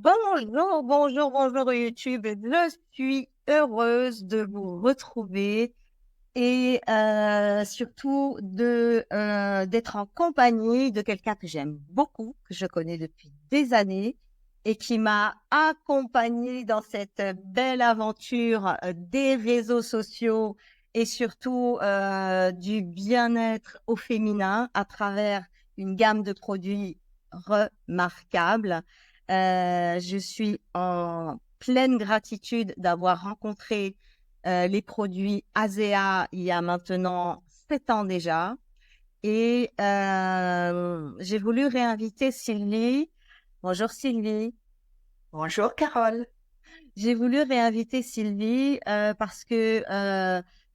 Bonjour YouTube. Je suis heureuse de vous retrouver et surtout d'être en compagnie de quelqu'un que j'aime beaucoup, que je connais depuis des années et qui m'a accompagnée dans cette belle aventure des réseaux sociaux et surtout du bien-être au féminin à travers une gamme de produits remarquables. Je suis en pleine gratitude d'avoir rencontré les produits ASEA il y a maintenant 7 ans déjà. Et j'ai voulu réinviter Sylvie. Bonjour Sylvie. Bonjour Carole. J'ai voulu réinviter Sylvie parce que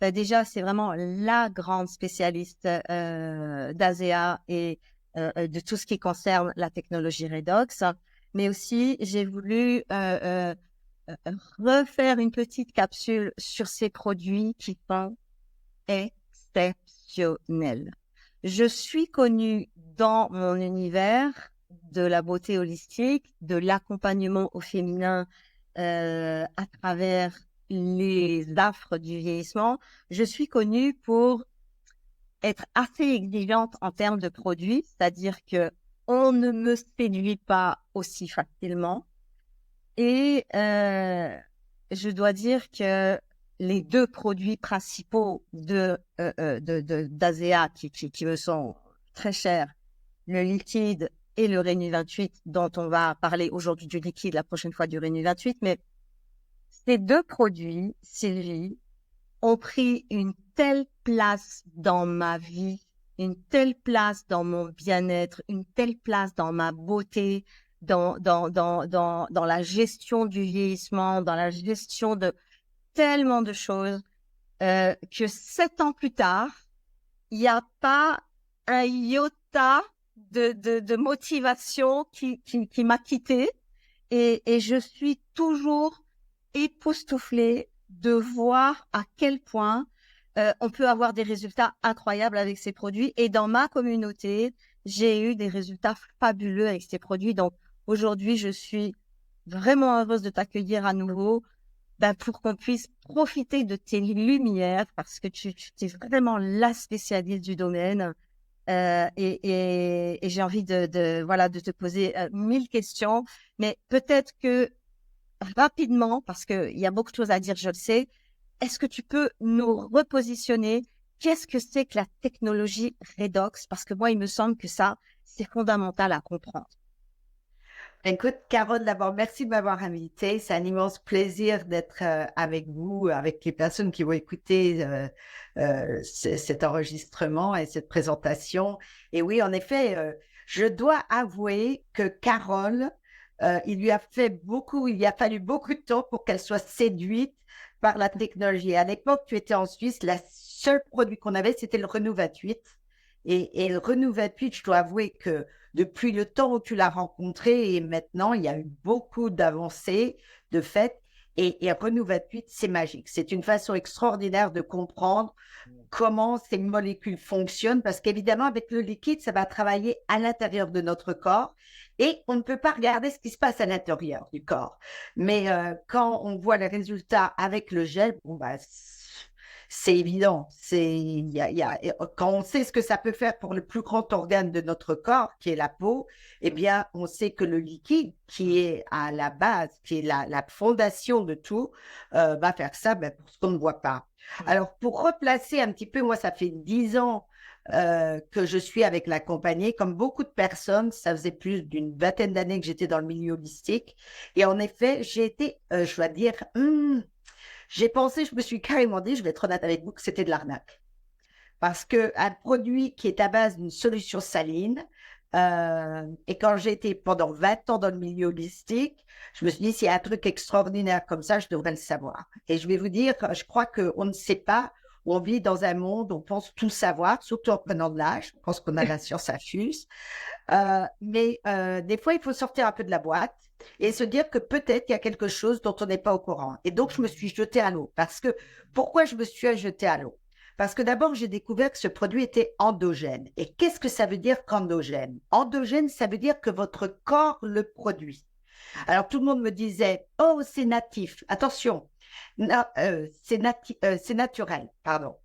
déjà, c'est vraiment la grande spécialiste d'ASEA et de tout ce qui concerne la technologie Redox. Mais aussi, j'ai voulu refaire une petite capsule sur ces produits qui sont exceptionnels. Je suis connue dans mon univers de la beauté holistique, de l'accompagnement au féminin à travers les affres du vieillissement. Je suis connue pour être assez exigeante en termes de produits, c'est-à-dire que on ne me séduit pas aussi facilement. Et je dois dire que les deux produits principaux d'ASEA qui me sont très chers, le liquide et le Rénu 28, dont on va parler aujourd'hui du liquide, la prochaine fois du Rénu 28, mais ces deux produits, Sylvie, ont pris une telle place dans ma vie, une telle place dans mon bien-être, une telle place dans ma beauté, dans la gestion du vieillissement, dans la gestion de tellement de choses, que 7 ans plus tard, il n'y a pas un iota de motivation qui m'a quittée et je suis toujours époustouflée de voir à quel point on peut avoir des résultats incroyables avec ces produits. Et dans ma communauté, j'ai eu des résultats fabuleux avec ces produits. Donc aujourd'hui, je suis vraiment heureuse de t'accueillir à nouveau pour qu'on puisse profiter de tes lumières parce que tu es vraiment la spécialiste du domaine. Et j'ai envie voilà, de te poser 1000 questions, mais peut-être que rapidement, parce qu'il y a beaucoup de choses à dire, je le sais, est-ce que tu peux nous repositionner? Qu'est-ce que c'est que la technologie Redox? Parce que moi, il me semble que ça, c'est fondamental à comprendre. Écoute, Carole, d'abord, merci de m'avoir invitée. C'est un immense plaisir d'être avec vous, avec les personnes qui vont écouter cet enregistrement et cette présentation. Et oui, en effet, je dois avouer que Carole, il a fallu beaucoup de temps pour qu'elle soit séduite par la technologie. À l'époque, tu étais en Suisse, le seul produit qu'on avait, c'était le Renault 28. Et le Renault 28, je dois avouer que depuis le temps où tu l'as rencontré et maintenant, il y a eu beaucoup d'avancées de fait. Et Renault 28, c'est magique. C'est une façon extraordinaire de comprendre comment ces molécules fonctionnent parce qu'évidemment, avec le liquide, ça va travailler à l'intérieur de notre corps et on ne peut pas regarder ce qui se passe à l'intérieur du corps. Mais quand on voit les résultats avec le gel, bon, bah, c'est évident. Quand on sait ce que ça peut faire pour le plus grand organe de notre corps, qui est la peau, eh bien, on sait que le liquide, qui est à la base, qui est la fondation de tout, va faire ça pour ce qu'on ne voit pas. Alors, pour replacer un petit peu, moi, ça fait 10 ans que je suis avec la compagnie. Comme beaucoup de personnes, ça faisait plus d'une vingtaine d'années que j'étais dans le milieu holistique. Et en effet, j'ai été, je dois dire, j'ai pensé, je me suis carrément dit, je vais être honnête avec vous, que c'était de l'arnaque. Parce qu'un produit qui est à base d'une solution saline, et quand j'ai été pendant 20 ans dans le milieu holistique, je me suis dit, s'il y a un truc extraordinaire comme ça, je devrais le savoir. Et je vais vous dire, je crois qu'on ne sait pas, où on vit dans un monde où on pense tout savoir, surtout en prenant de l'âge. On pense qu'on a la science infuse. Mais des fois, il faut sortir un peu de la boîte et se dire que peut-être il y a quelque chose dont on n'est pas au courant. Et donc, je me suis jetée à l'eau. Pourquoi je me suis jetée à l'eau? Parce que d'abord, j'ai découvert que ce produit était endogène. Et qu'est-ce que ça veut dire qu'endogène? Endogène, ça veut dire que votre corps le produit. Alors, tout le monde me disait, oh, c'est natif. Attention, c'est naturel, pardon.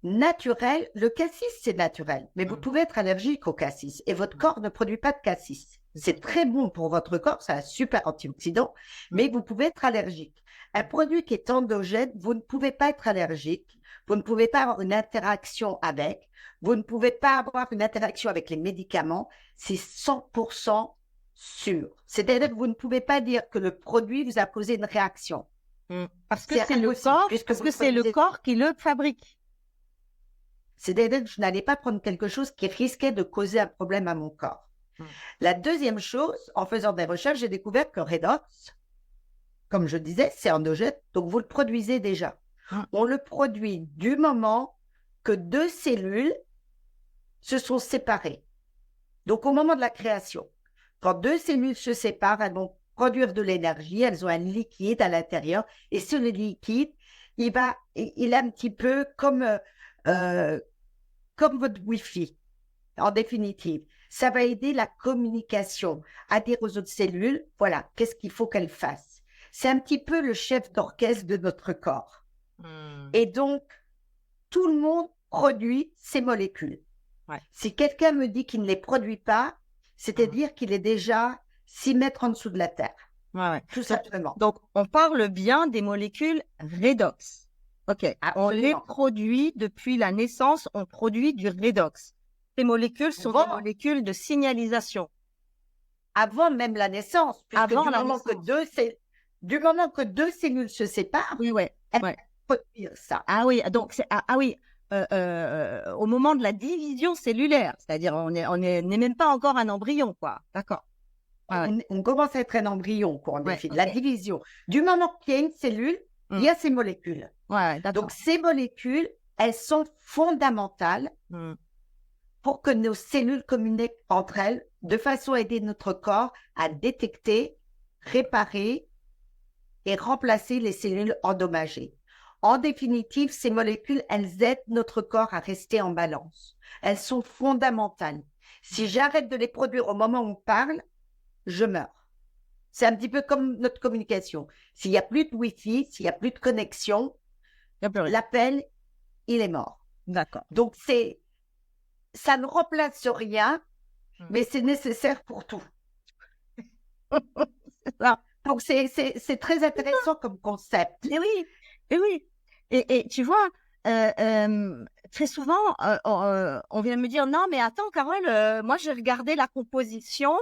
Naturel, le cassis, c'est naturel, mais vous pouvez être allergique au cassis et votre corps ne produit pas de cassis. C'est très bon pour votre corps, c'est un super antioxydant, mais vous pouvez être allergique. Un produit qui est endogène, vous ne pouvez pas être allergique, vous ne pouvez pas avoir une interaction avec, vous ne pouvez pas avoir une interaction avec les médicaments, c'est 100% sûr. C'est-à-dire que vous ne pouvez pas dire que le produit vous a causé une réaction. Parce que c'est le corps, parce que c'est le corps qui le fabrique. C'est-à-dire que je n'allais pas prendre quelque chose qui risquait de causer un problème à mon corps. La deuxième chose, en faisant des recherches, j'ai découvert que Redox, comme je disais, c'est endogène, donc vous le produisez déjà. On le produit du moment que deux cellules se sont séparées. Donc au moment de la création, quand deux cellules se séparent, elles vont produire de l'énergie, elles ont un liquide à l'intérieur, et ce liquide, il est un petit peu comme votre Wi-Fi, en définitive. Ça va aider la communication à dire aux autres cellules, voilà, qu'est-ce qu'il faut qu'elles fassent. C'est un petit peu le chef d'orchestre de notre corps. Et donc, tout le monde produit ces molécules. Si quelqu'un me dit qu'il ne les produit pas, c'est-à-dire qu'il est déjà 6 mètres en dessous de la Terre. Tout simplement. Donc, on parle bien des molécules redox. OK. Absolument. On les produit depuis la naissance, on produit du redox. Ces molécules sont des molécules de signalisation. Avant même la naissance. Avant du moment que deux cellules se séparent, elles produisent ça. Ah oui, donc au moment de la division cellulaire, c'est-à-dire on n'est même pas encore un embryon, quoi. D'accord. On commence à être un embryon, quoi, en définitive. La division. Du moment qu'il y a une cellule, il y a ces molécules. Donc, ces molécules, elles sont fondamentales pour que nos cellules communiquent entre elles de façon à aider notre corps à détecter, réparer et remplacer les cellules endommagées. En définitive, ces molécules, elles aident notre corps à rester en balance. Elles sont fondamentales. Si j'arrête de les produire au moment où on parle, je meurs. C'est un petit peu comme notre communication. S'il n'y a plus de Wi-Fi, s'il n'y a plus de connexion, l'appel, il est mort. D'accord. Donc, ça ne remplace rien, mais c'est nécessaire pour tout. C'est ça. Donc, c'est très intéressant comme concept. Et oui, et oui. Et tu vois, très souvent, on vient me dire, non, mais attends, Carole, moi, j'ai regardé la composition,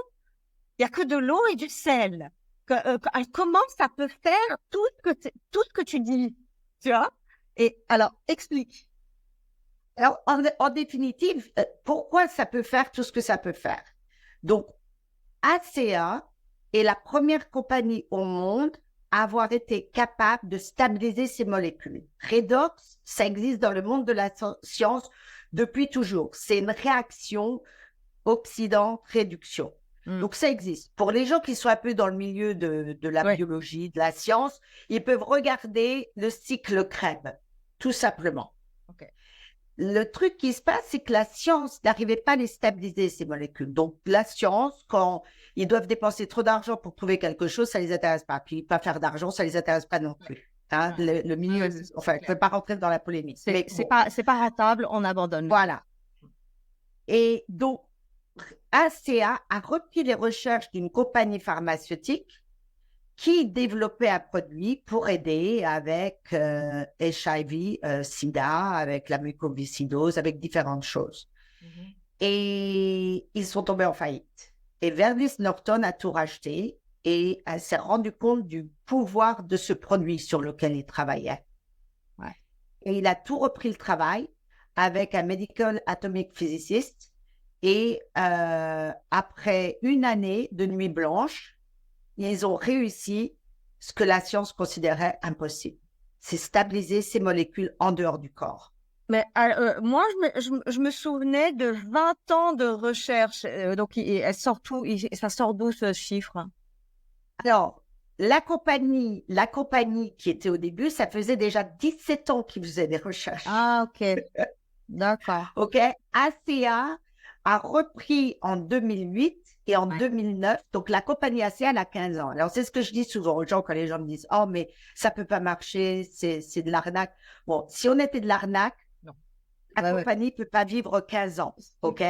il n'y a que de l'eau et du sel. Comment ça peut faire tout ce que tu dis, tu vois? Et alors, explique. Alors, en définitive, pourquoi ça peut faire tout ce que ça peut faire? Donc, ACA est la première compagnie au monde à avoir été capable de stabiliser ces molécules. Redox, ça existe dans le monde de la science depuis toujours. C'est une réaction oxydant-réduction. Donc, ça existe. Pour les gens qui sont un peu dans le milieu de la biologie, de la science, ils peuvent regarder le cycle Krebs, tout simplement. Le truc qui se passe, c'est que la science n'arrivait pas à les stabiliser, ces molécules. Donc, la science, quand ils doivent dépenser trop d'argent pour trouver quelque chose, ça ne les intéresse pas. Puis, pas faire d'argent, ça ne les intéresse pas non plus. Hein? Le milieu, enfin, je ne peux pas rentrer dans la polémique. C'est pas rentable, on abandonne. Voilà. Et donc, ACA a repris les recherches d'une compagnie pharmaceutique qui développait un produit pour aider avec HIV, SIDA, avec la mucoviscidose, avec différentes choses. Et ils sont tombés en faillite. Et Verdis Norton a tout racheté et elle s'est rendue compte du pouvoir de ce produit sur lequel il travaillait. Et il a tout repris le travail avec un medical atomic physicist. Et après une année de nuit blanche, ils ont réussi ce que la science considérait impossible. C'est stabiliser ces molécules en dehors du corps. Mais moi, je me souvenais de 20 ans de recherche. Donc, ça sort d'où ce chiffre? Alors, la compagnie qui était au début, ça faisait déjà 17 ans qu'ils faisaient des recherches. Ah, ok. D'accord. OK. ACA a repris en 2008 et en 2009. Donc, la compagnie ACA, elle a 15 ans. Alors, c'est ce que je dis souvent aux gens quand les gens me disent, oh, mais ça peut pas marcher, c'est de l'arnaque. Bon, si on était de l'arnaque, la compagnie peut pas vivre 15 ans. OK?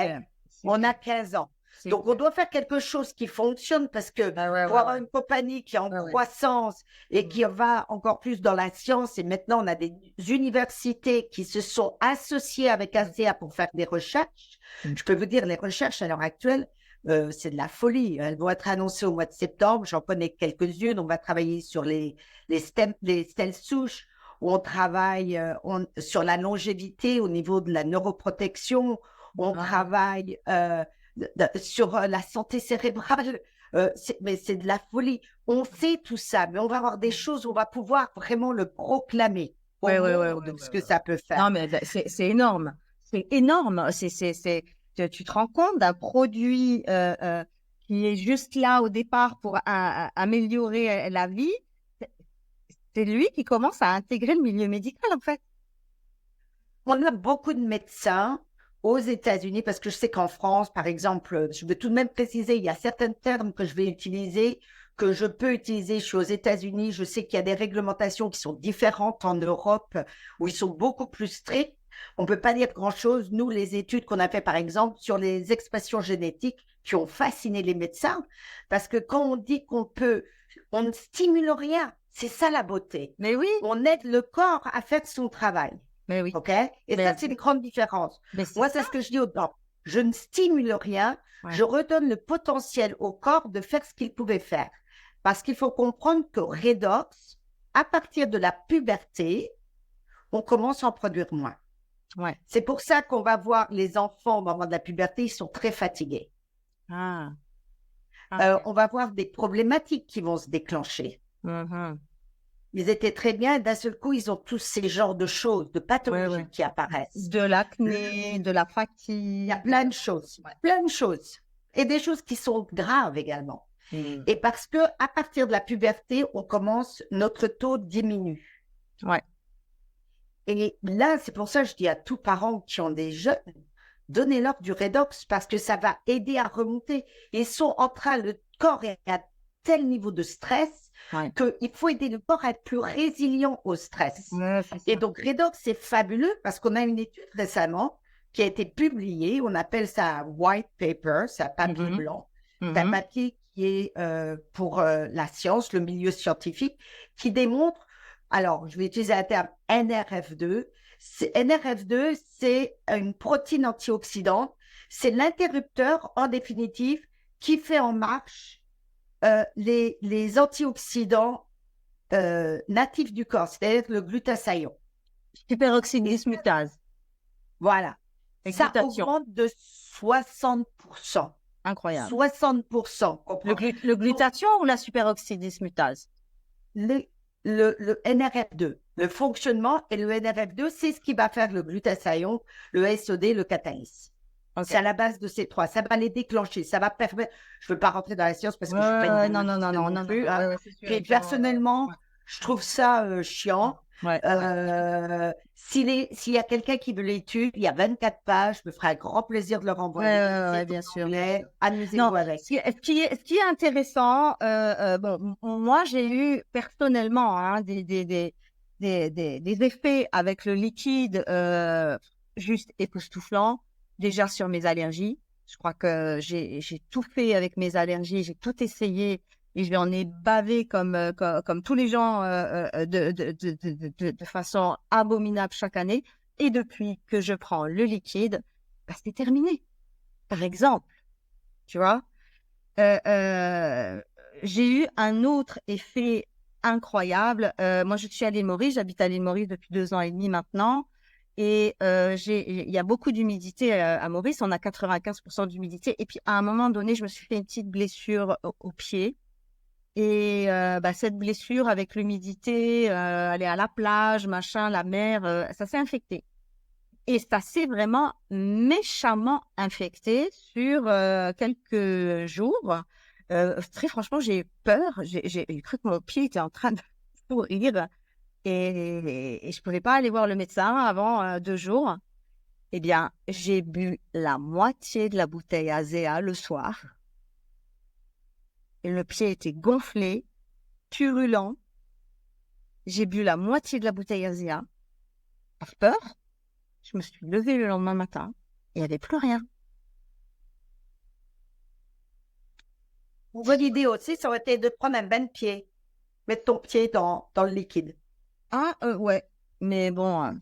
On a 15 ans. Donc, on doit faire quelque chose qui fonctionne parce que pour avoir une compagnie qui est en croissance et qui va encore plus dans la science, et maintenant, on a des universités qui se sont associées avec ACA pour faire des recherches. Je peux vous dire, les recherches à l'heure actuelle, c'est de la folie. Elles vont être annoncées au mois de septembre. J'en connais quelques-unes. On va travailler sur les cells souches, où on travaille sur la longévité au niveau de la neuroprotection. On travaille sur la santé cérébrale, mais c'est de la folie. On sait tout ça, mais on va avoir des choses où on va pouvoir vraiment le proclamer de ce que ça peut faire. Non, mais c'est énorme. C'est énorme. Tu te rends compte d'un produit qui est juste là au départ pour améliorer la vie. C'est lui qui commence à intégrer le milieu médical, en fait. On a beaucoup de médecins aux États-Unis, parce que je sais qu'en France, par exemple, je veux tout de même préciser, il y a certains termes que je vais utiliser, que je peux utiliser. Je suis aux États-Unis, je sais qu'il y a des réglementations qui sont différentes en Europe, où ils sont beaucoup plus stricts. On ne peut pas dire grand-chose. Nous, les études qu'on a fait, par exemple, sur les expressions génétiques qui ont fasciné les médecins, parce que quand on dit on ne stimule rien, c'est ça la beauté. Mais oui. On aide le corps à faire son travail. Mais oui. OK? Et ça, c'est une grande différence. Moi, c'est ce que je dis aux gens. Je ne stimule rien. Je redonne le potentiel au corps de faire ce qu'il pouvait faire. Parce qu'il faut comprendre que redox, à partir de la puberté, on commence à en produire moins. C'est pour ça qu'on va voir les enfants au moment de la puberté, ils sont très fatigués. On va voir des problématiques qui vont se déclencher. Ils étaient très bien, et d'un seul coup, ils ont tous ces genres de choses, de pathologies qui apparaissent. De l'acné, de la fatigue. Il y a plein de choses, plein de choses. Et des choses qui sont graves également. Et parce que à partir de la puberté, notre taux diminue. Et là, c'est pour ça que je dis à tous parents qui ont des jeunes, donnez-leur du redox parce que ça va aider à remonter. Ils sont en train, le corps est à tel niveau de stress qu'il faut aider le corps à être plus résilient au stress. Et donc, redox, c'est fabuleux parce qu'on a une étude récemment qui a été publiée. On appelle ça white paper, c'est un papier blanc. C'est un papier qui est pour la science, le milieu scientifique, qui démontre, alors je vais utiliser un terme NRF2. NRF2, c'est une protéine antioxydante. C'est l'interrupteur, en définitive, qui fait en marche les antioxydants natifs du corps, c'est-à-dire le glutathion. Superoxydismutase. Voilà. Ça augmente de 60%. Incroyable. 60%. Le glutathion ou la superoxydismutase? Le NRF2. Le fonctionnement et le NRF2, c'est ce qui va faire le glutathion, le SOD, le catalyse. C'est à la base de ces trois. Ça va les déclencher. Ça va permettre. Je ne veux pas rentrer dans la science parce que je suis pas une non plus. Puis personnellement, je trouve ça chiant. S'il y a quelqu'un qui veut l'étude, il y a 24 pages. Je me ferai un grand plaisir de le renvoyer. Bien sûr. Amusez-vous avec. Ce qui est intéressant, moi, j'ai eu personnellement des effets avec le liquide juste époustouflant. Déjà sur mes allergies, je crois que j'ai tout fait avec mes allergies, j'ai tout essayé et j'en ai bavé comme tous les gens de façon abominable chaque année. Et depuis que je prends le liquide, c'est terminé. Par exemple, tu vois, j'ai eu un autre effet incroyable. Moi, je suis à l'île Maurice, j'habite à l'île Maurice depuis 2 ans et demi maintenant. Et il y a beaucoup d'humidité à Maurice, on a 95% d'humidité. Et puis, à un moment donné, je me suis fait une petite blessure au pied. Et cette blessure, avec l'humidité, aller à la plage, machin, la mer, ça s'est infecté. Et ça s'est vraiment méchamment infecté sur quelques jours. Très franchement, j'ai eu peur. J'ai cru que mon pied était en train de pourrir. Et je ne pouvais pas aller voir le médecin avant 2 jours. Eh bien, j'ai bu la moitié de la bouteille Azea le soir. Et le pied était gonflé, purulent. J'ai bu la moitié de la bouteille Azea. Par peur, je me suis levée le lendemain matin et il n'y avait plus rien. Une bonne idée aussi, ça aurait été de prendre un bain de pied, mettre ton pied dans le liquide. Ah, ouais. Mais bon,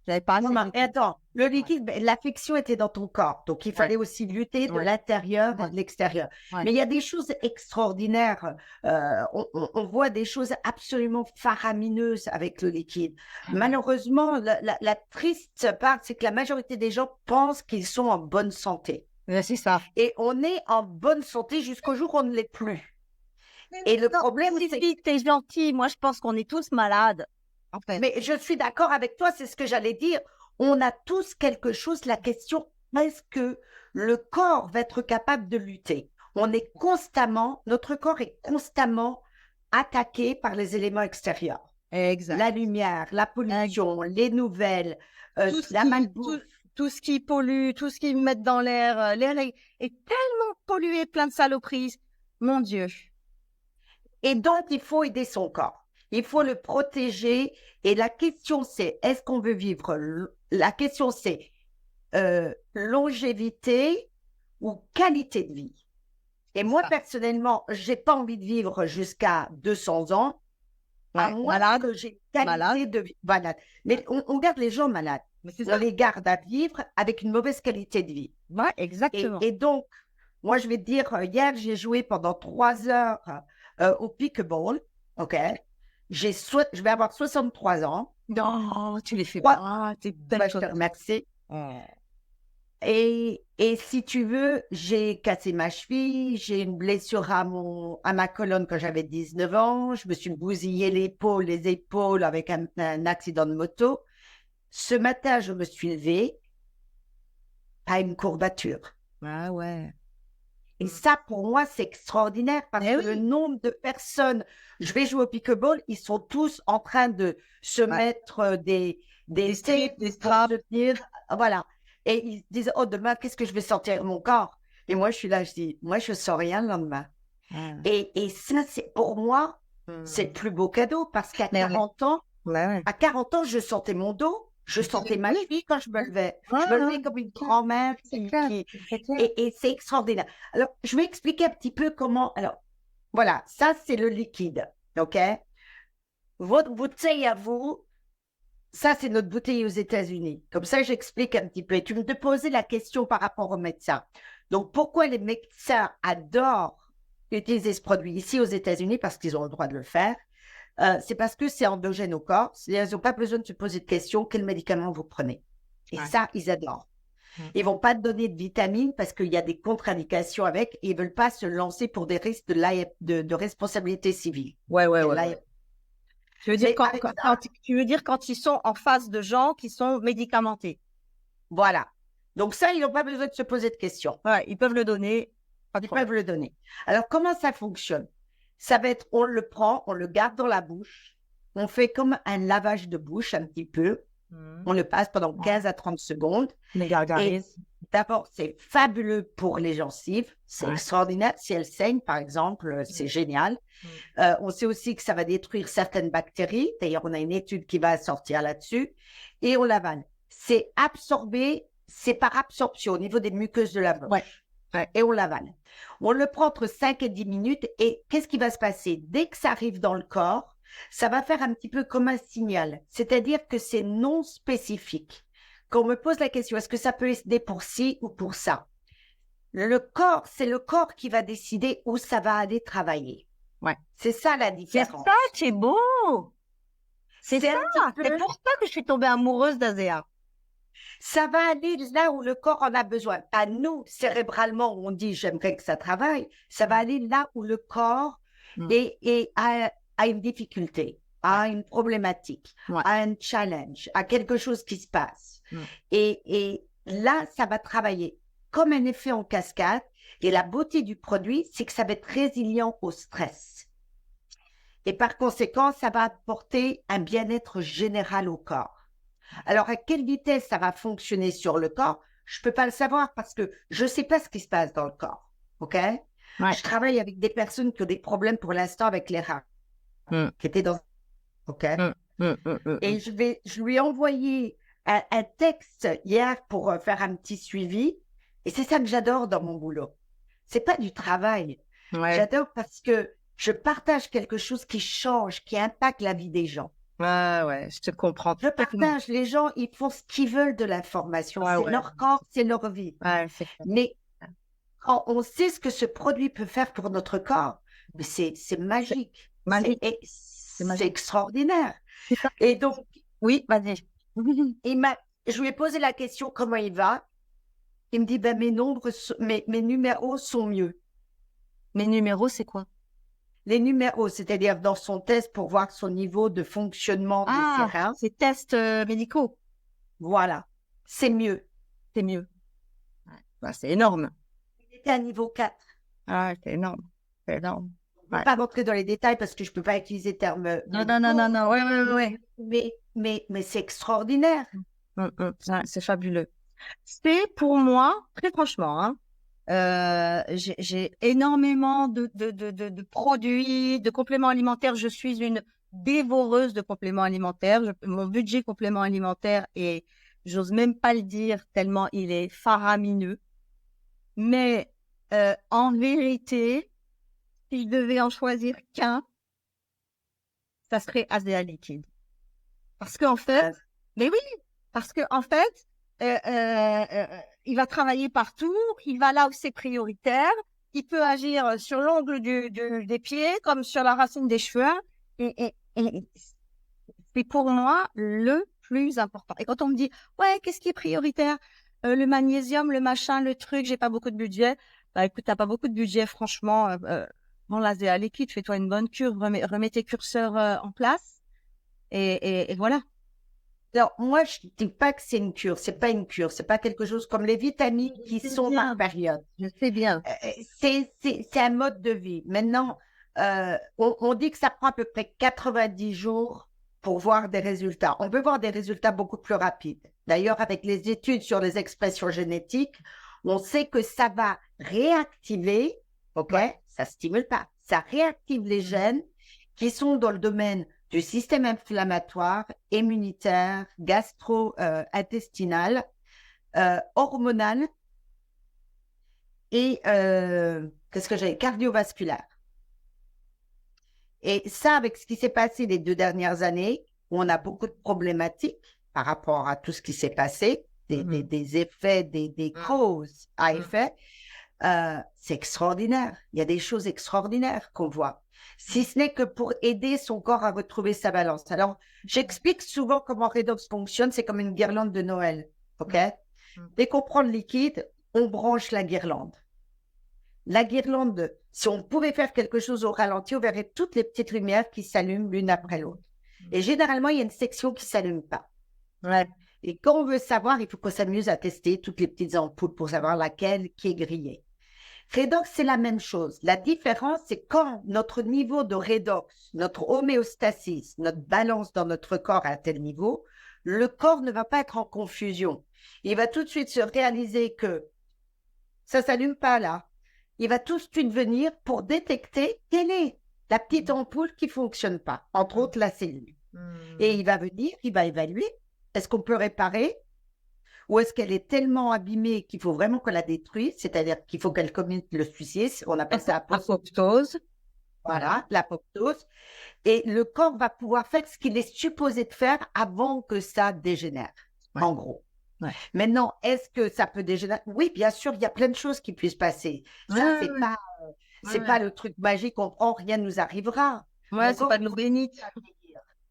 j'avais pas assez Non, de mais liquide. attends, le liquide, ben, l'affection était dans ton corps, donc il fallait aussi lutter de Ouais. l'intérieur et de l'extérieur. Ouais. Mais il y a des choses extraordinaires. On voit des choses absolument faramineuses avec le liquide. Malheureusement, la triste part, c'est que la majorité des gens pensent qu'ils sont en bonne santé. Ouais, c'est ça. Et on est en bonne santé jusqu'au jour où on ne l'est plus. Et le problème, c'est Sylvie, t'es gentille. Moi, je pense qu'on est tous malades, en fait. Mais je suis d'accord avec toi, c'est ce que j'allais dire. On a tous quelque chose. La question, est-ce que le corps va être capable de lutter? Notre corps est constamment attaqué par les éléments extérieurs. Exact. La lumière, la pollution, les nouvelles, la malbouffe. Tout ce qui pollue, tout ce qu'ils mettent dans l'air. L'air est tellement pollué, plein de saloperies. Mon Dieu. Et donc, il faut aider son corps. Il faut le protéger. Et la question, c'est, est-ce qu'on veut vivre? La question, c'est longévité ou qualité de vie. Et moi, personnellement, j'ai pas envie de vivre jusqu'à 200 ans, à moins que j'ai qualité de vie. Malade. Mais on garde les gens malades. On les garde à vivre avec une mauvaise qualité de vie. Ouais, exactement. Et donc, moi, je vais te dire, hier, j'ai joué pendant 3 heures au pickleball. OK? Je vais avoir 63 ans. Non, tu les fais pas. T'es belle. Je te remercie. Et si tu veux, j'ai cassé ma cheville, j'ai une blessure à ma colonne quand j'avais 19 ans, je me suis bousillé les épaules avec un accident de moto. Ce matin, je me suis levée à une courbature. Ah ouais. Et ça, pour moi, c'est extraordinaire parce que le nombre de personnes, je vais jouer au pickleball, ils sont tous en train de se mettre des strips, des straps. Voilà. Et ils disent, oh, demain, qu'est-ce que je vais sentir mon corps? Et moi, je suis là, je dis, moi, je sens rien le lendemain. Et ça, c'est pour moi, c'est le plus beau cadeau parce qu'à 40 ans, je sentais mon dos. Je sentais ma cheville quand je me levais. Je me levais comme une grand-mère. Et c'est extraordinaire. Alors, je vais expliquer un petit peu comment... Alors, voilà, ça, c'est le liquide, OK? Votre bouteille à vous, ça, c'est notre bouteille aux États-Unis. Comme ça, j'explique un petit peu. Et tu me posais la question par rapport aux médecins. Donc, pourquoi les médecins adorent utiliser ce produit ici aux États-Unis? Parce qu'ils ont le droit de le faire. C'est parce que c'est endogène au corps. Ils n'ont pas besoin de se poser de questions quel médicament vous prenez. Et ça, ils adorent. Ils vont pas te donner de vitamines parce qu'il y a des contre-indications avec et ils veulent pas se lancer pour des risques de responsabilité civile. Ouais. Tu veux dire tu veux dire quand ils sont en face de gens qui sont médicamentés. Voilà. Donc ça, ils n'ont pas besoin de se poser de questions. Ouais, ils peuvent le donner. Ils peuvent le donner. Alors, comment ça fonctionne? Ça va être, on le prend, on le garde dans la bouche. On fait comme un lavage de bouche un petit peu. On le passe pendant 15 à 30 secondes. Et d'abord, c'est fabuleux pour les gencives. C'est extraordinaire. Si elles saignent, par exemple, c'est génial. On sait aussi que ça va détruire certaines bactéries. D'ailleurs, on a une étude qui va sortir là-dessus. Et on l'avale. C'est absorbé, c'est par absorption au niveau des muqueuses de la bouche. Et on l'avale. On le prend entre 5 et 10 minutes. Et qu'est-ce qui va se passer? Dès que ça arrive dans le corps, ça va faire un petit peu comme un signal. C'est-à-dire que c'est non spécifique. Quand on me pose la question, est-ce que ça peut aider pour ci ou pour ça? Le corps, c'est le corps qui va décider où ça va aller travailler. C'est ça la différence. C'est ça, c'est beau. C'est ça. C'est pour ça que je suis tombée amoureuse d'Azea. Ça va aller là où le corps en a besoin. Pas nous, cérébralement, on dit j'aimerais que ça travaille. Ça va aller là où le corps a une difficulté, a une problématique, a un challenge, a quelque chose qui se passe. Et là, ça va travailler comme un effet en cascade. Et la beauté du produit, c'est que ça va être résilient au stress. Et par conséquent, ça va apporter un bien-être général au corps. Alors, à quelle vitesse ça va fonctionner sur le corps, je peux pas le savoir parce que je sais pas ce qui se passe dans le corps. OK? Ouais. Je travaille avec des personnes qui ont des problèmes pour l'instant avec les reins, Mm, qui étaient dans. OK? mm, mm, Et je lui ai envoyé un texte hier pour faire un petit suivi. Et c'est ça que j'adore dans mon boulot. C'est pas du travail. Ouais. J'adore parce que je partage quelque chose qui change, qui impacte la vie des gens. Ouais, je te comprends Je totalement. partage. Les gens, ils font ce qu'ils veulent de l'information. Ouais, C'est ouais. leur corps, c'est leur vie. Ouais, c'est clair. Mais quand on sait ce que ce produit peut faire pour notre corps, mais c'est magique. Magique. C'est C'est magique. extraordinaire. C'est ça. Et donc, Oui, vas-y. je lui ai posé la question comment il va. Il me dit ben, mes numéros sont mieux. Mes numéros, c'est quoi? Les numéros, c'est-à-dire dans son test pour voir son niveau de fonctionnement de ses reins. C'est tests médicaux. Voilà, c'est mieux. C'est mieux. Ouais. Bah, c'est énorme. Il était à niveau 4. Ah, c'est énorme. C'est énorme. Je ne vais pas rentrer dans les détails parce que je ne peux pas utiliser le terme. Non. Ouais. Mais c'est extraordinaire. Ouais, c'est fabuleux. C'est pour moi, très franchement, hein, j'ai énormément de produits, de compléments alimentaires. Je suis une dévoreuse de compléments alimentaires. Mon budget complément alimentaire est, j'ose même pas le dire tellement il est faramineux. Mais en vérité, si je devais en choisir qu'un, ça serait Asea Liquide. Parce qu'en fait, mais oui, parce qu'en fait, il va travailler partout, il va là où c'est prioritaire, il peut agir sur l'ongle des pieds comme sur la racine des cheveux. Et c'est pour moi le plus important. Et quand on me dit, ouais, qu'est-ce qui est prioritaire? Le magnésium, le machin, le truc, j'ai pas beaucoup de budget. Bah écoute, t'as pas beaucoup de budget, franchement. Prends l'Asea Liquide, fais-toi une bonne cure, remets tes curseurs en place. Et voilà. Alors, moi, je ne dis pas que c'est une cure. C'est pas une cure. C'est pas quelque chose comme les vitamines qui sont par période. Je sais bien. C'est un mode de vie. Maintenant, on dit que ça prend à peu près 90 jours pour voir des résultats. On peut voir des résultats beaucoup plus rapides. D'ailleurs, avec les études sur les expressions génétiques, on sait que ça va réactiver, OK? Ça stimule pas. Ça réactive les gènes qui sont dans le domaine du système inflammatoire, immunitaire, gastro-intestinal, hormonal et cardiovasculaire. Et ça, avec ce qui s'est passé les 2 dernières années, où on a beaucoup de problématiques par rapport à tout ce qui s'est passé, des effets, des causes à effet, c'est extraordinaire. Il y a des choses extraordinaires qu'on voit. Si ce n'est que pour aider son corps à retrouver sa balance. Alors, j'explique souvent comment Redox fonctionne. C'est comme une guirlande de Noël. OK? Dès qu'on prend le liquide, on branche la guirlande. La guirlande, si on pouvait faire quelque chose au ralenti, on verrait toutes les petites lumières qui s'allument l'une après l'autre. Et généralement, il y a une section qui ne s'allume pas. Ouais. Et quand on veut savoir, il faut qu'on s'amuse à tester toutes les petites ampoules pour savoir laquelle qui est grillée. Redox, c'est la même chose. La différence, c'est quand notre niveau de redox, notre homéostasis, notre balance dans notre corps est à tel niveau, le corps ne va pas être en confusion. Il va tout de suite se réaliser que ça ne s'allume pas là. Il va tout de suite venir pour détecter quelle est la petite ampoule qui ne fonctionne pas, entre autres la cellule. Et il va venir, il va évaluer, est-ce qu'on peut réparer? Ou est-ce qu'elle est tellement abîmée qu'il faut vraiment qu'on la détruise, c'est-à-dire qu'il faut qu'elle commette le suicide, on appelle ça apoptose. Voilà, l'apoptose. Et le corps va pouvoir faire ce qu'il est supposé de faire avant que ça dégénère, en gros. Ouais. Maintenant, est-ce que ça peut dégénérer? Oui, bien sûr, il y a plein de choses qui puissent passer. Ça, c'est pas le truc magique, on prend, rien ne nous arrivera. Ouais, c'est pas de l'eau bénite.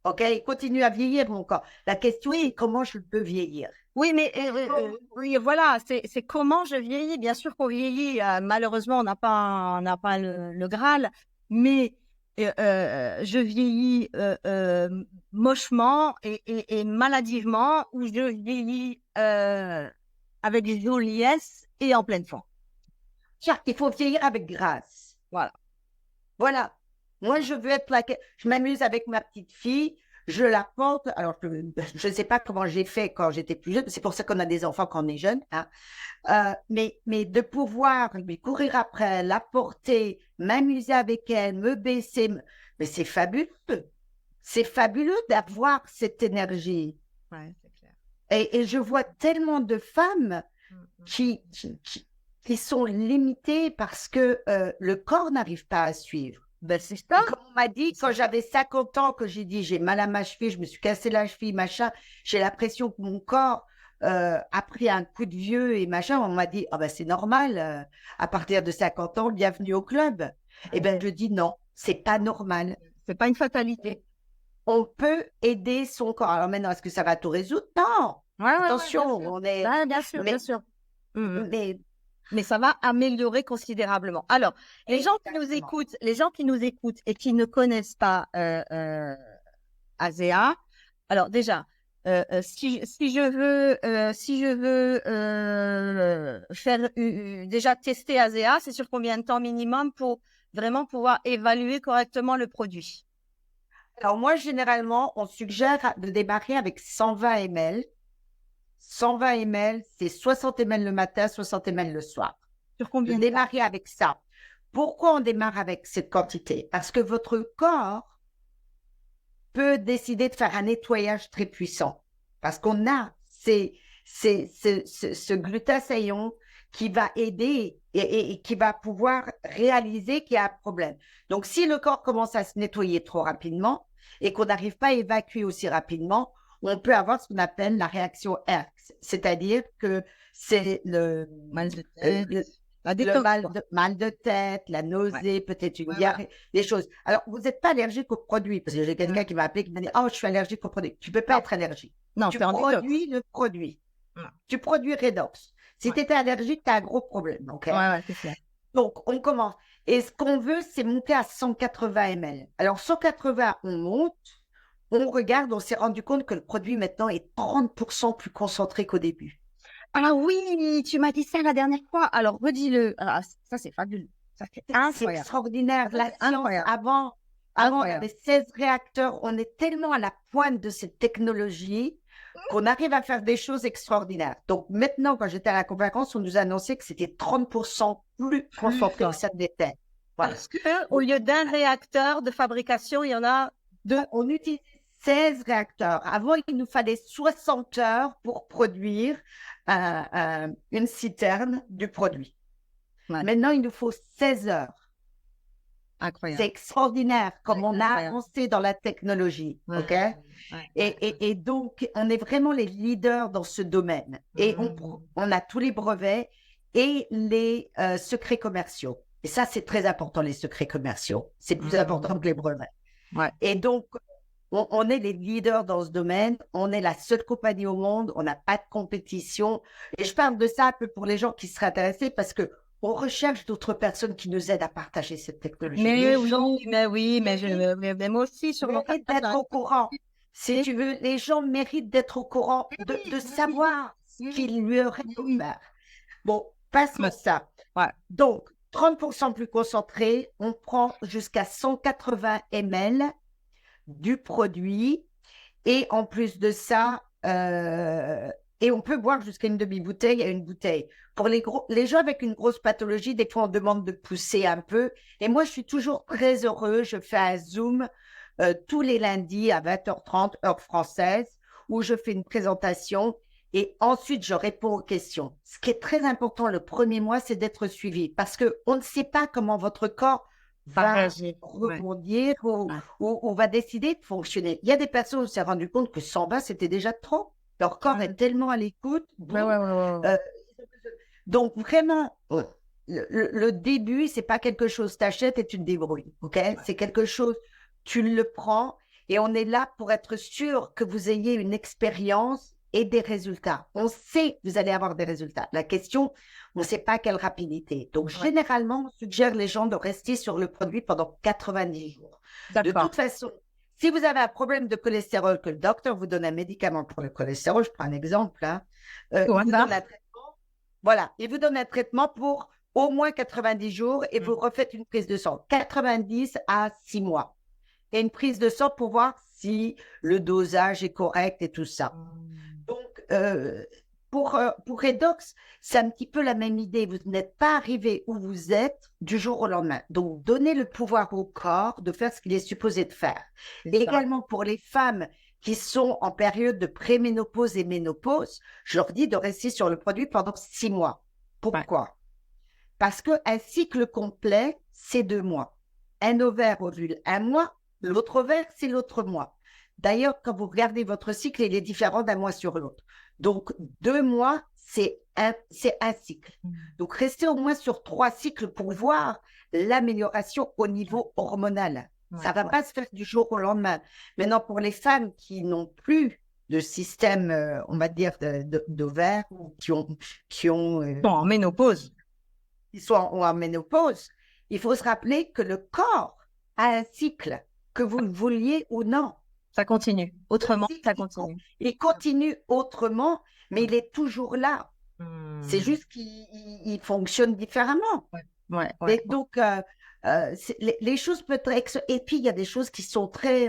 OK, il continue à vieillir, mon corps. La question, c'est comment je peux vieillir? Oui, mais oui, voilà, c'est comment je vieillis. Bien sûr qu'on vieillit. Malheureusement, on n'a pas le Graal, mais je vieillis mochement et maladivement, ou je vieillis avec joliesse et en pleine forme. Tiens, il faut vieillir avec grâce. Voilà. Moi, je veux être je m'amuse avec ma petite fille. je la porte. Alors, je ne sais pas comment j'ai fait quand j'étais plus jeune. C'est pour ça qu'on a des enfants quand on est jeune. Hein. Mais de pouvoir lui courir après, la porter, m'amuser avec elle, me baisser, mais c'est fabuleux. C'est fabuleux d'avoir cette énergie. Ouais, c'est clair. Et je vois tellement de femmes qui sont limitées parce que le corps n'arrive pas à suivre. Ben, c'est ça. Comme on m'a dit, quand j'avais 50 ans, que j'ai dit j'ai mal à ma cheville, je me suis cassé la cheville, machin, j'ai l'impression que mon corps a pris un coup de vieux et machin, on m'a dit, ah ben c'est normal, à partir de 50 ans, bienvenue au club. Eh ben je dis non, c'est pas normal. C'est pas une fatalité. On peut aider son corps. Alors maintenant, est-ce que ça va tout résoudre? Non. Ouais, Attention, bien on est. sûr. Bien sûr, mais, bien sûr. mais Mais ça va améliorer considérablement. Alors, les gens qui nous écoutent et qui ne connaissent pas ASEA, alors déjà, si je veux faire déjà tester ASEA, c'est sur combien de temps minimum pour vraiment pouvoir évaluer correctement le produit? Alors moi, généralement, on suggère de démarrer avec 120 ml. 120 ml, c'est 60 ml le matin, 60 ml le soir. Sur combien de temps? Démarrer avec ça. Pourquoi on démarre avec cette quantité? Parce que votre corps peut décider de faire un nettoyage très puissant. Parce qu'on a ce glutathione qui va aider et qui va pouvoir réaliser qu'il y a un problème. Donc, si le corps commence à se nettoyer trop rapidement et qu'on n'arrive pas à évacuer aussi rapidement, on peut avoir ce qu'on appelle la réaction ERX, c'est-à-dire que c'est le mal de tête, mal de tête, la nausée, peut-être une diarrhée, des choses. Alors, vous n'êtes pas allergique aux produits, parce que j'ai quelqu'un qui m'a appelé qui m'a dit « Oh, je suis allergique aux produits ». Tu ne peux pas être allergique. Non, tu produis le produit. Tu produis Redox. Si tu étais allergique, tu as un gros problème. Okay? C'est clair. Donc, on commence. Et ce qu'on veut, c'est monter à 180 ml. Alors, 180, on monte, on regarde, on s'est rendu compte que le produit maintenant est 30% plus concentré qu'au début. Ah oui, tu m'as dit ça la dernière fois. Alors, redis-le. Ah, ça, c'est fabuleux. Ça, c'est incroyable. Extraordinaire. La science, avant, on avait 16 réacteurs. On est tellement à la pointe de cette technologie qu'on arrive à faire des choses extraordinaires. Donc, maintenant, quand j'étais à la conférence, on nous a annoncé que c'était 30% plus concentré que ça n'était. Voilà. Parce qu'au lieu d'un réacteur de fabrication, il y en a deux. On utilise 16 réacteurs. Avant, il nous fallait 60 heures pour produire une citerne du produit. Ouais. Maintenant, il nous faut 16 heures. Incroyable. C'est extraordinaire comme on a avancé dans la technologie. Ouais. Okay? Et donc, on est vraiment les leaders dans ce domaine. Et on a tous les brevets et les secrets commerciaux. Et ça, c'est très important, les secrets commerciaux. C'est plus important que les brevets. Ouais. Et donc, on est les leaders dans ce domaine. On est la seule compagnie au monde. On n'a pas de compétition. Et je parle de ça un peu pour les gens qui seraient intéressés parce que on recherche d'autres personnes qui nous aident à partager cette technologie. Mais moi aussi, sur mon mérite d'être au courant. Si tu veux, les gens méritent d'être au courant, de savoir ce qu'il lui aurait offert. Bon, passons à ça. Ouais. Donc, 30% plus concentré, on prend jusqu'à 180 ml du produit. Et en plus de ça, et on peut boire jusqu'à une demi-bouteille à une bouteille. Pour les gens avec une grosse pathologie, des fois, on demande de pousser un peu. Et moi, je suis toujours très heureux. Je fais un Zoom tous les lundis à 20h30, heure française, où je fais une présentation et ensuite, je réponds aux questions. Ce qui est très important le premier mois, c'est d'être suivi parce qu'on ne sait pas comment votre corps va rebondir ou va décider de fonctionner. Il y a des personnes où on s'est rendu compte que 120, c'était déjà trop. Leur corps est tellement à l'écoute. Donc, vraiment, le début, c'est pas quelque chose, t'achètes et tu te débrouilles. Okay? C'est quelque chose, tu le prends et on est là pour être sûr que vous ayez une expérience et des résultats. On sait que vous allez avoir des résultats. La question, on ne sait pas quelle rapidité. Donc, généralement, on suggère les gens de rester sur le produit pendant 90 jours. De toute façon, si vous avez un problème de cholestérol, que le docteur vous donne un médicament pour le cholestérol, je prends un exemple, hein, il vous donne un traitement. Voilà, il vous donne un traitement pour au moins 90 jours et vous refaites une prise de sang. 90 à 6 mois. Et une prise de sang pour voir si le dosage est correct et tout ça. Donc, pour Redox, c'est un petit peu la même idée. Vous n'êtes pas arrivé où vous êtes du jour au lendemain. Donc, donnez le pouvoir au corps de faire ce qu'il est supposé de faire. C'est Et ça. également pour les femmes qui sont en période de préménopause et ménopause, je leur dis de rester sur le produit pendant 6 mois. Pourquoi? Parce qu'un cycle complet, c'est 2 mois. Un ovaire ovule 1 mois, l'autre ovaire, c'est l'autre mois. D'ailleurs, quand vous regardez votre cycle, il est différent d'un mois sur l'autre. Donc, 2 mois, c'est un cycle. Donc, restez au moins sur 3 cycles pour voir l'amélioration au niveau hormonal. Ça ne va pas se faire du jour au lendemain. Maintenant, pour les femmes qui n'ont plus de système, on va dire, d'ovaires, ou qui ont Bon, en ménopause. qui sont en ménopause, il faut se rappeler que le corps a un cycle, que vous le vouliez ou non. Ça continue. Autrement, ça continue. Il continue autrement, mais il est toujours là. C'est juste qu'il fonctionne différemment. Ouais. Et donc, les choses peuvent être... Et puis, il y a des choses qui sont très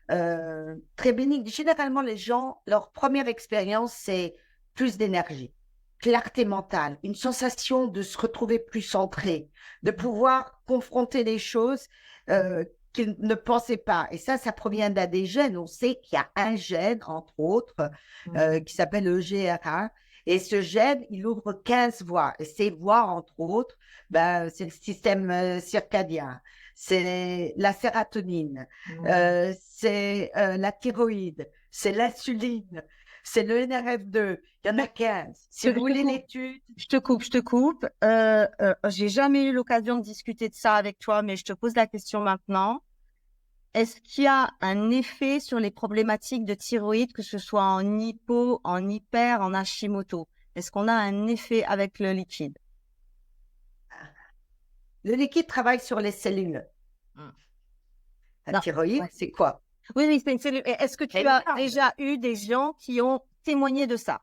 bénignes. Généralement, les gens, leur première expérience, c'est plus d'énergie, clarté mentale, une sensation de se retrouver plus centré, de pouvoir confronter les choses qu'ils ne pensaient pas. Et ça provient d'un des gènes. On sait qu'il y a un gène, entre autres, qui s'appelle le GRA. Et ce gène, il ouvre 15 voies. Et ces voies, entre autres, c'est le système circadien, c'est la sérotonine, c'est la thyroïde, c'est l'insuline, c'est le NRF2. Il y en a 15. Si vous voulez l'étude... Je te coupe. J'ai jamais eu l'occasion de discuter de ça avec toi, mais je te pose la question maintenant. Est-ce qu'il y a un effet sur les problématiques de thyroïde, que ce soit en hypo, en hyper, en Hashimoto? Est-ce qu'on a un effet avec le liquide? Le liquide travaille sur les cellules. La thyroïde, c'est quoi? Oui, c'est une cellule. Est-ce que tu as déjà eu des gens qui ont témoigné de ça?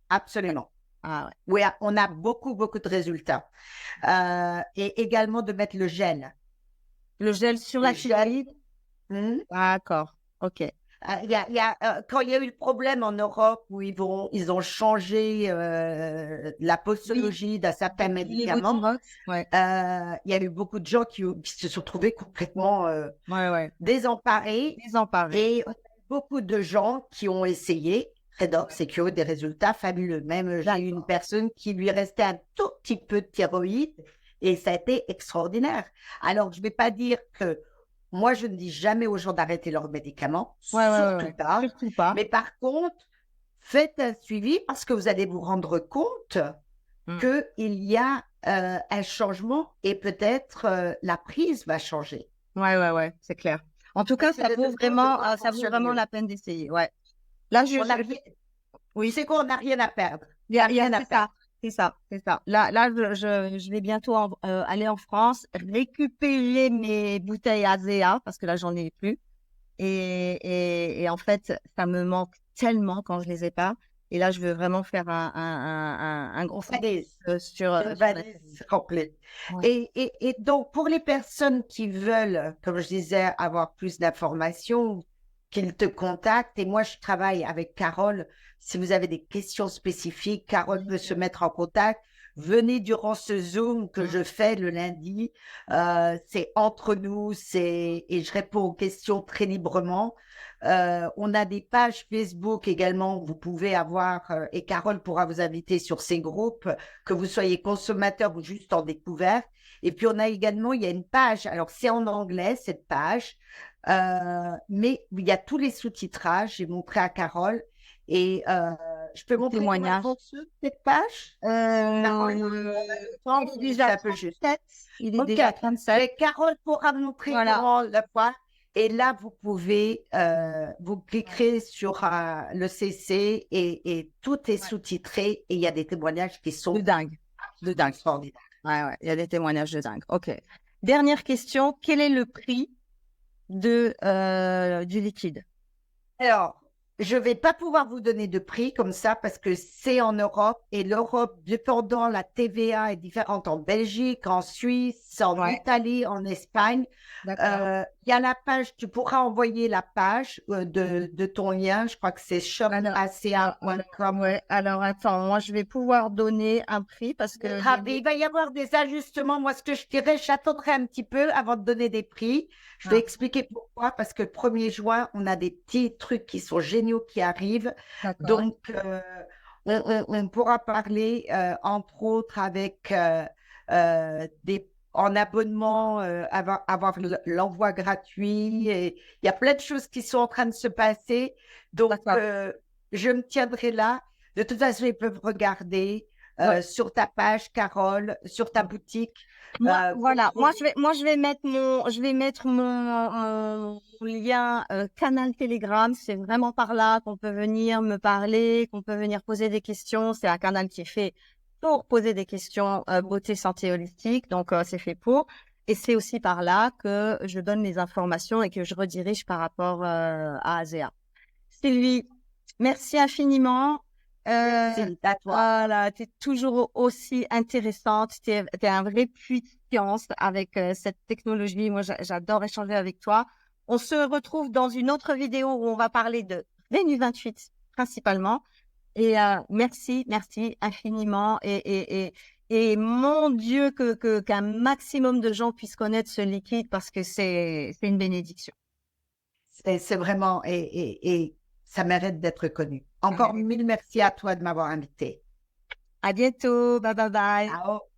Absolument. Ah ouais. Oui, on a beaucoup de résultats. Et également de mettre le gel. Le gel sur la thyroïde? D'accord, ok. Quand il y a eu le problème en Europe où ils ont changé la posologie d'un certain médicament, il y a eu beaucoup de gens qui se sont trouvés complètement désemparés. Et beaucoup de gens qui ont essayé Redox et qui ont eu des résultats fabuleux. Même j'ai eu une personne qui lui restait un tout petit peu de thyroïde et ça a été extraordinaire. Alors, je ne vais pas dire que moi, je ne dis jamais aux gens d'arrêter leurs médicaments, surtout pas. Mais par contre, faites un suivi parce que vous allez vous rendre compte qu'il y a un changement et peut-être la prise va changer. Ouais, c'est clair. En tout cas, ça vaut vraiment la peine d'essayer. Ouais. Là, oui, c'est qu'on n'a rien à perdre. Il y a rien à perdre. C'est ça. Là, je vais bientôt aller en France, récupérer mes bouteilles Azea, parce que là, j'en ai plus. Et en fait, ça me manque tellement quand je les ai pas. Et là, je veux vraiment faire un gros valise sur valise complète. Ouais. Et donc, pour les personnes qui veulent, comme je disais, avoir plus d'informations, qu'ils te contactent. Et moi, je travaille avec Carole. Si vous avez des questions spécifiques, Carole peut se mettre en contact. Venez durant ce Zoom que je fais le lundi. C'est entre nous, et je réponds aux questions très librement. On a des pages Facebook également. Vous pouvez avoir, et Carole pourra vous inviter sur ces groupes, que vous soyez consommateur ou juste en découverte. Et puis, on a également, il y a une page. Alors, c'est en anglais, cette page. Mais il y a tous les sous-titrages. J'ai montré à Carole et je peux montrer cette page. Il est déjà 37. Il est déjà 37. Mais Carole pourra montrer comment le voir. Et là, vous pouvez, vous cliquerez sur le CC et tout est sous-titré et il y a des témoignages qui sont de dingue. Extraordinaires. Ouais, il y a des témoignages de dingue. Ok. Dernière question. Quel est le prix du liquide? Alors, je vais pas pouvoir vous donner de prix comme ça parce que c'est en Europe et l'Europe, dépendant la TVA est différente en Belgique, en Suisse, en Ouais, Italie, en Espagne. d'accord. Il y a la page, tu pourras envoyer la page de ton lien. Je crois que c'est Alors, shopaca.com. ouais, alors attends, moi je vais pouvoir donner un prix parce que Il va y avoir des ajustements. Moi, ce que je dirais, j'attendrai un petit peu avant de donner des prix. Je vais Ah, expliquer pourquoi. Parce que le 1er juin, on a des petits trucs qui sont géniaux qui arrivent. d'accord. Donc, on pourra parler, entre autres, avec en abonnement, avoir l'envoi gratuit. Et il y a plein de choses qui sont en train de se passer. Donc, D'accord. je me tiendrai là. De toute façon, ils peuvent regarder Ouais. sur ta page, Carole, sur ta boutique. Moi, voilà, Pour... moi, je vais mettre mon lien canal Telegram. C'est vraiment par là qu'on peut venir me parler, qu'on peut venir poser des questions. C'est un canal qui est fait pour poser des questions beauté, santé holistique. Donc, c'est fait pour. Et c'est aussi par là que je donne les informations et que je redirige par rapport à ASEA. Sylvie, merci infiniment. Merci à toi. Voilà, tu es toujours aussi intéressante. Tu es un vrai puits de science avec cette technologie. Moi, j'adore échanger avec toi. On se retrouve dans une autre vidéo où on va parler de Vénus 28 principalement. Et merci infiniment. Et mon Dieu, qu'un maximum de gens puissent connaître ce liquide parce que c'est une bénédiction. C'est vraiment, et ça mérite d'être connu. Encore mille merci à toi de m'avoir invité. À bientôt. Bye bye bye. Ciao.